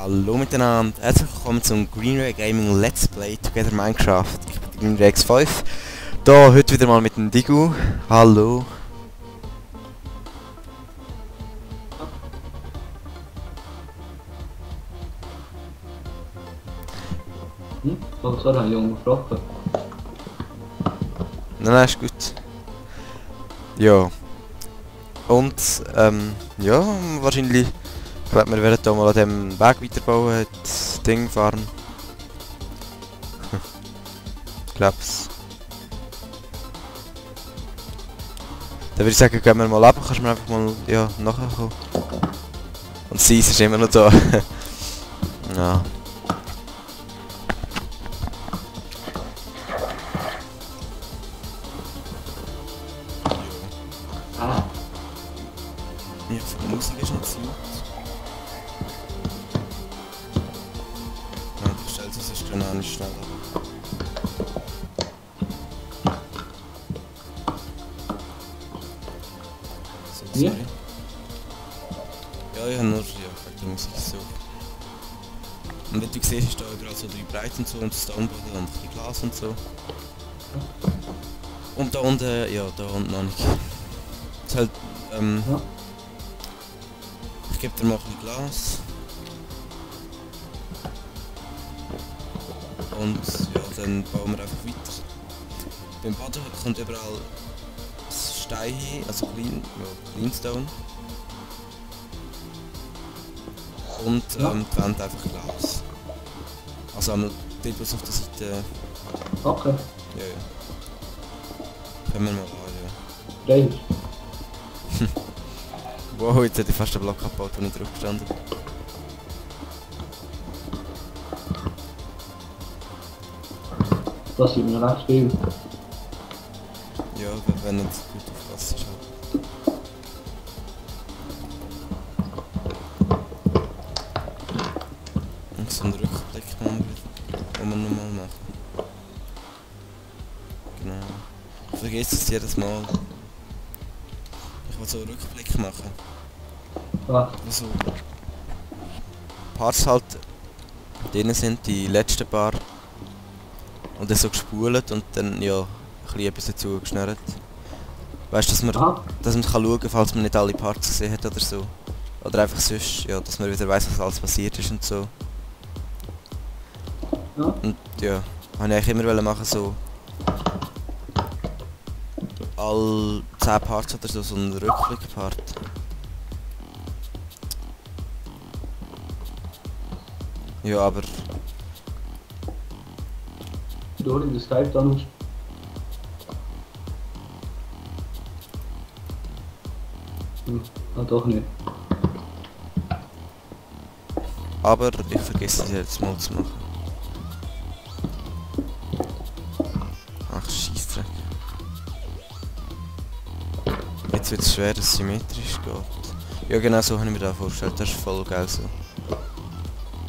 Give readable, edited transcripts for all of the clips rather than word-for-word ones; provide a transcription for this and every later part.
Hallo miteinander, herzlich willkommen zum Greenray Gaming Let's Play Together Minecraft. Ich bin Greenray X5. Da heute wieder mal mit dem Digu. Hallo. Was war ein junger Frage? Nein, ist gut. Ja. Und, ja, wahrscheinlich, ich glaube, wir werden hier mal an dem Weg weiterbauen, das Ding fahren. Ich glaub's. Dann würde ich sagen, gehen wir mal ab, kannst du mir einfach mal, ja, nachher kommen. Und sie ist immer noch da. Ja. Ja, von der Musik ist nicht so gut. Ja, du stellst es ist genau nicht schnell ab. So, sorry. Ja? Ja, ich habe nur, ja, wegen der Musik so. Und wie du siehst, ist da überall so 3 Breite und so und Stoneboden und ein bisschen Glas und so. Und da unten, ja, da unten noch nicht. Das ist halt, Ja. ich gebe dir mal ein bisschen Glas. Und ja, dann bauen wir einfach weiter. Beim Boden kommt überall Stein hin, also Cleanstone. Und Ja. die Wand einfach Glas. Also einmal dort was auf der Seite. Okay. Ja, ja. Können wir mal an, ja. Rein. Wow, jetzt hätte ich fast den Block abgebaut, wo ich drauf gestanden bin. Das sieht mir recht viel. Ja, wenn nicht gut aufpasst ist halt. Und so einen Rückblick machen wir nochmal machen. Genau. Ich vergesse es jedes Mal. Ich will so einen Rückblick machen. Ah, Wo so Parts halt drin sind, die letzten paar. Und dann so gespult und dann ja ein bisschen etwas dazu geschnürt. Weißt du, dass man kann schauen kann, falls man nicht alle Parts gesehen hat oder so. Oder einfach sonst, ja, dass man wieder weiss, was alles passiert ist und so. ja. Und ja, habe ich eigentlich immer wollen machen, so all 10 Parts oder so einen Rückblick-Part. Ja, aber Du in der Skype dann hast. Doch nicht. aber ich vergesse es jetzt mal zu machen. Ach, Scheissdreck. Jetzt wird es schwer, dass es symmetrisch geht. Ja genau, so habe ich mir das vorgestellt, das ist voll geil so.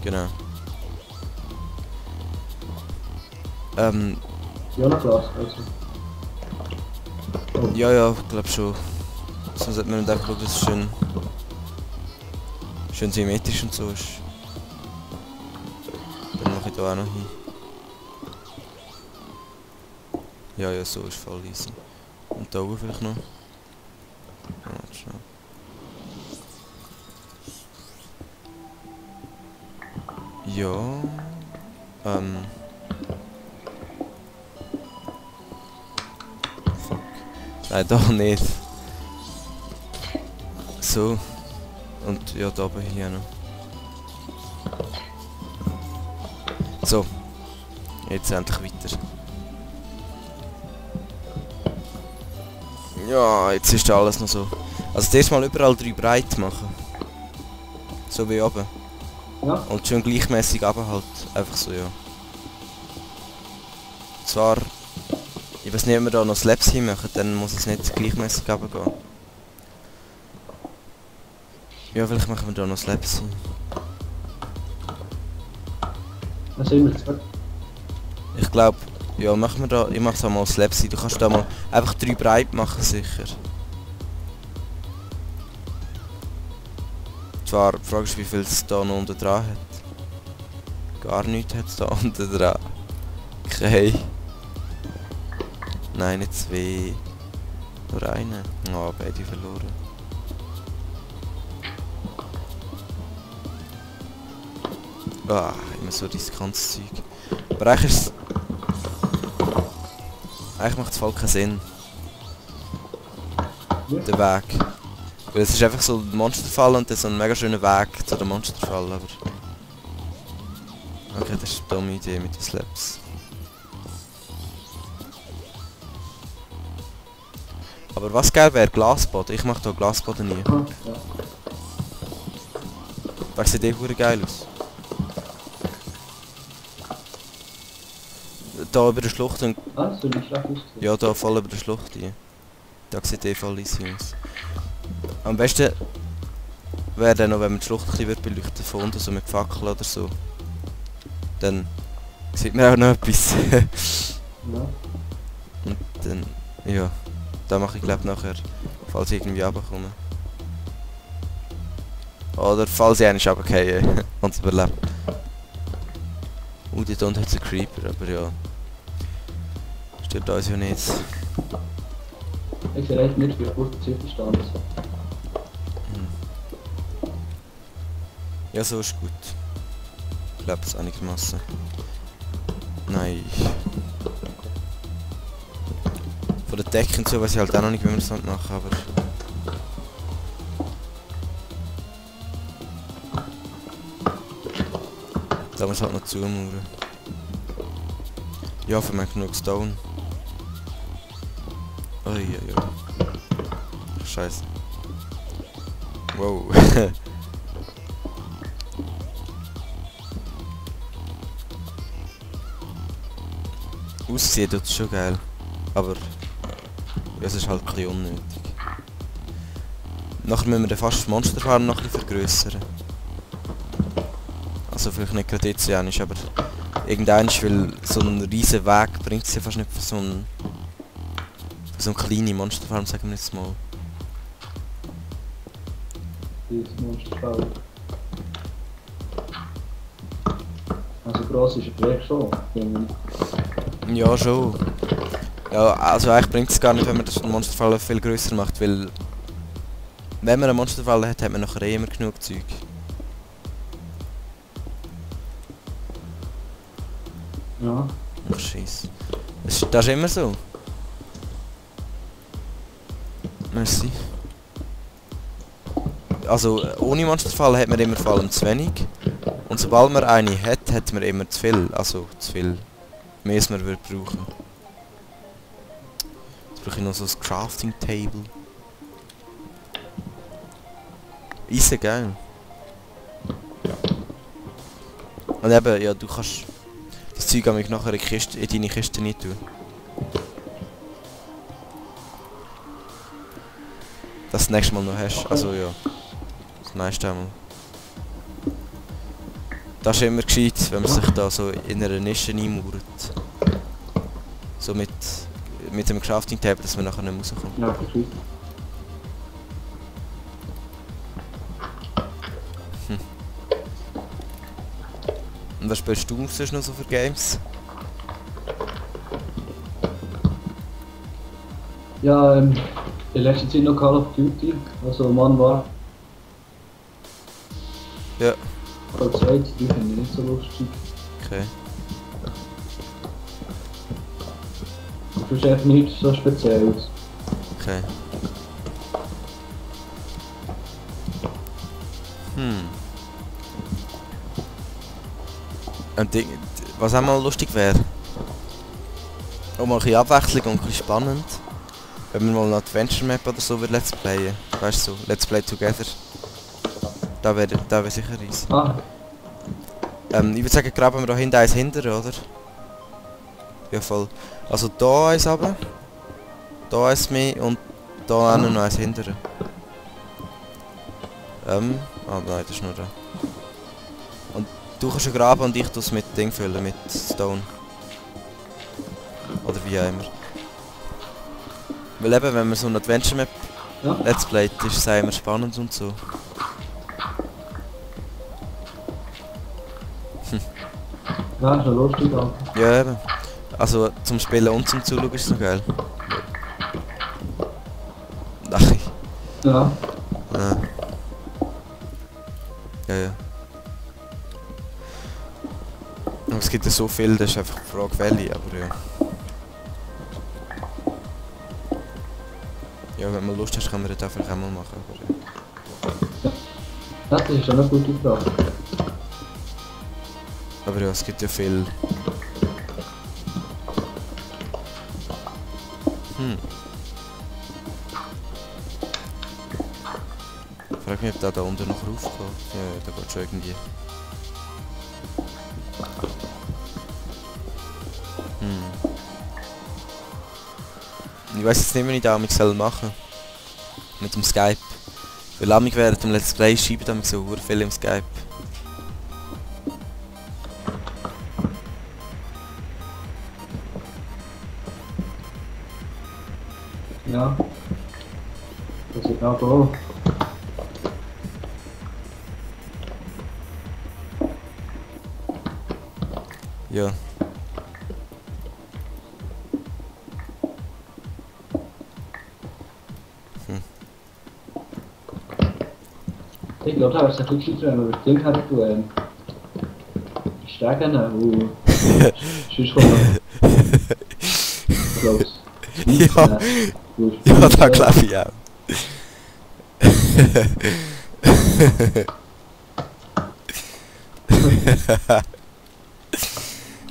Genau. Ja, noch Glas, also. Oh. Ja, ich glaube schon. Sonst sollte man nicht einfach schauen, dass es schön symmetrisch und so ist. Dann mache ich da auch noch hin. Ja, so ist voll easy. Und da oben vielleicht noch. Ja, warte schnell. Ja. Fuck. Nein, doch nicht. So. Und ja, da oben hier noch. So. Jetzt endlich weiter. Ja, jetzt ist alles noch so. Also zuerst mal überall 3 breit machen. So wie oben. Ja. Und schön gleichmäßig runter halt. Einfach so, ja. Zwar, ich weiß nicht, ob wir da noch Slabs hinmachen, dann muss es nicht gleichmäßig runtergehen. Ja, vielleicht machen wir da noch Slabs hin. Was sind wir gesagt? Ich glaube, ja, machen wir da, ich mache da mal Slabs hin. Du kannst da mal einfach 3 breit machen, sicher. Zwar, die Frage ist, wie viel es da noch unten dran hat. Gar nichts hat es da unten dran. Okay. Nein, nicht zwei. Nur eine. Oh, beide verloren. Ah, immer so riskantes Zeug. Aber eigentlich ist es... Eigentlich macht es voll keinen Sinn. Ja. Der Weg. Weil es ist einfach so ein Monsterfall und dann so ein mega schöner Weg zu dem Monsterfall, aber... Okay, das ist eine dumme Idee mit den Slaps. Aber was geil wäre, Glasboden. Ich mach hier Glasboden nie. Ah, ja. Das sieht eh verdammt geil aus. Da über der Schlucht und... Ah, das soll nicht schlecht aussehen. Ja, da voll über der Schlucht hier. Da sieht eh voll easy aus. Am besten wäre dann noch, wenn man die Schlucht ein bisschen beleuchten von unten, so mit Fackeln oder so. Dann sieht man auch noch etwas. Ja. Und dann... Ja. Da mache ich glaube nachher, falls ich irgendwie runterkomme. Oder falls ich einmal runtergehe und es überlebt. Die da unten hat es einen Creeper, aber ja. Stört uns ja nicht. Ich sehe echt nicht, wie gut der Stand ist. Ja, so ist gut. Ich glaube es einigermaßen. Nein. Von der Decke und so weiß ich halt auch noch nicht, wie man das machen, aber... Da muss halt noch zumauern. Ja, für mich genug Stone. Uiuiui. Scheiße. Wow. Aussehen tut es schon geil. Aber... Ja, es ist halt ein bisschen unnötig. Nachher müssen wir den fast Monsterfarm noch ein bisschen vergrössern. Also vielleicht nicht gerade jetzt, ja, nicht, aber irgendeins, weil so ein riesen Weg bringt es ja fast nicht für so eine kleine Monsterfarm, sagen wir jetzt mal. Dieses Monsterfeld. Also gross ist der Weg schon, finde ich. Ja, schon. Ja, also eigentlich bringt es gar nicht, wenn man das Monsterfall viel grösser macht, weil... Wenn man eine Monsterfalle hat, hat man nachher eh immer genug Zeug. Ja. Ach, Scheiße. Das ist immer so. Merci. Also, ohne Monsterfalle hat man immer vor allem zu wenig. Und sobald man eine hat, hat man immer zu viel. Also, zu viel. Mehr als man würde brauchen. Jetzt brauche ich noch so ein Crafting Table. Easy geil. Und eben, ja, du kannst das Zeug am nachher in deine Kiste nicht tun. Dass du das nächste Mal noch hast. Also ja. Das meiste einmal. Das ist immer gescheit, wenn man sich da so in einer Nische einmauert. So mit dem Crafting Table, dass man nachher nicht mehr rauskommt. Ja, verstehe. Und was spielst du sonst noch so für Games? Ja, in letzter Zeit noch Call of Duty, also Mann war. Ja. Aber gesagt, die finde ich nicht so lustig. Okay. Das ist einfach nichts so Spezielles. Okay. Und was auch mal lustig wäre, um mal ein bisschen Abwechslung und ein bisschen spannend, wenn wir mal eine Adventure Map oder so Let's Playen. Weißt du, so, Let's Play Together. Da wäre sicher easy. Ah, Ich würde sagen, graben wir da hinten eins hinter, oder? Ja, voll. Also da eins runter, da eins mehr und da auch noch eins hinter. Ah nein, das ist nur da. Und du kannst graben und ich es mit Ding füllen, mit Stone. Oder wie auch immer. Weil eben, wenn man so eine Adventure Map ja. Let's Play, ist es auch immer spannend und so. Ja, ist ja lustig, aber. Ja, eben. Also zum Spielen und zum Zuschauen ist es noch geil. Nein. Ja. Ja. Ja, ja. Aber es gibt ja so viel, das ist einfach die Frage, welche, aber ja. Ja, wenn man Lust hast, kann man das einfach auch mal machen, aber ja. Das ist schon eine gute Frage. Aber ja, es gibt ja viel. Frag mich, ob der da unten noch raufgeht. Ja, da geht schon irgendwie. Ich weiss jetzt nicht, wie ich da machen soll. Mit dem Skype. Weil amig während dem Let's Play schreiben damit so viel im Skype. Ja. Das ist auch da. Ja. Ich glaube, da ist ein bisschen gescheiter, wenn wir das Ding haben, du Stärken und sonst kommt noch close. Ja, ja, da glaube ich auch.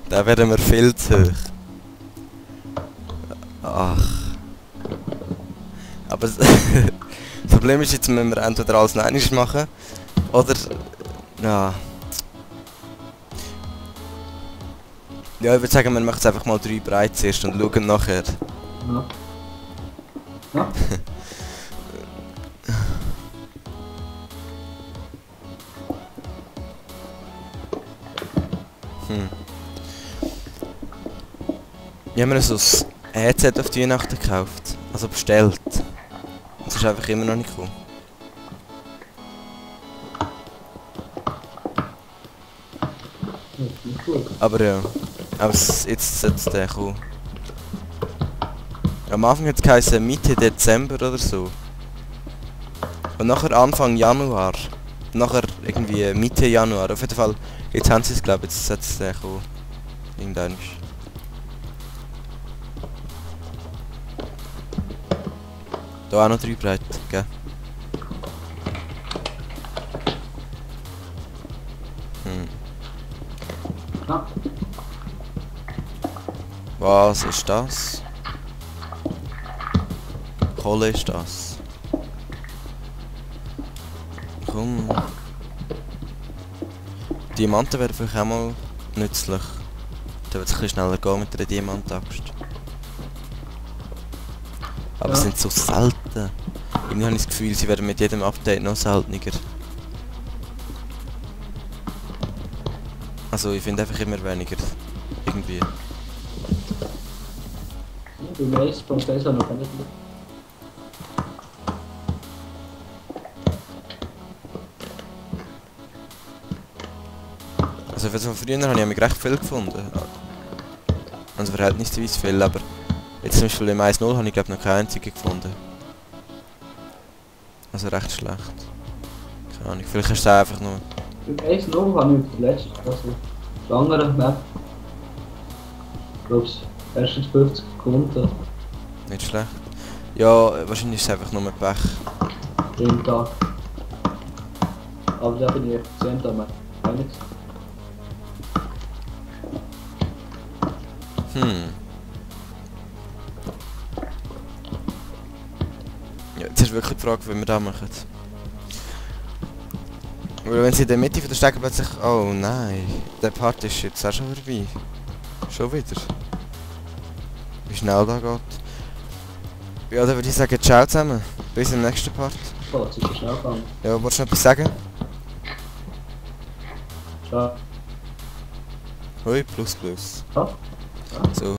Da werden wir viel zu hoch. Ach. Aber das Problem ist, jetzt müssen wir entweder alles noch einmal machen, oder... Ja. Ja, ich würde sagen, wir machen es einfach mal 3 breit zuerst und schauen nachher. Ja. Ja. Ich habe mir so ein Headset auf die Weihnachten gekauft. Also bestellt. Und es ist einfach immer noch nicht gekommen. Das ist nicht gut. Aber ja. Aber jetzt sollte es kommen. Am Anfang hat es geheißen Mitte Dezember oder so. Und nachher Anfang Januar. Nachher irgendwie Mitte Januar. Auf jeden Fall, jetzt haben sie es, glaube ich, jetzt sollte es kommen. Irgendwann. Da auch noch 3 breit, gell? Ja. Was ist das? Kohle ist das. Komm. Diamanten wären vielleicht auch mal nützlich. Da wird es ein bisschen schneller gehen mit der Diamantaxt. Aber Ja. sie sind so selten. Irgendwie habe ich das Gefühl, sie werden mit jedem Update noch seltener. Also ich finde einfach immer weniger. Irgendwie. Du weißt, von Tesla noch nicht. Also für so früher habe ich mich recht viel gefunden. Also verhältnisweise viel, aber jetzt zum Beispiel im 1.0 habe ich glaube noch keine einzige gefunden. Also recht schlecht. Keine Ahnung, vielleicht ist es einfach nur... Im 1.0 habe ich verletzt, also die andere Map. Ich glaube, erstens 50 Sekunden Nicht schlecht. Ja, wahrscheinlich ist es einfach nur Pech. im Tag. Aber da bin ich effizient am Ende. Ja, jetzt ist wirklich die Frage, wie wir das machen. Weil wenn sie in der Mitte von der Strecke plötzlich... Oh nein, der Part ist jetzt auch schon vorbei. Schon wieder. Wie schnell das geht. Ja, dann würde ich sagen, ciao zusammen. Bis im nächsten Part. Oh, jetzt ist es schnell gegangen. Ja, wolltest du noch etwas sagen? Ciao. Hoi, plus plus. Ja. So.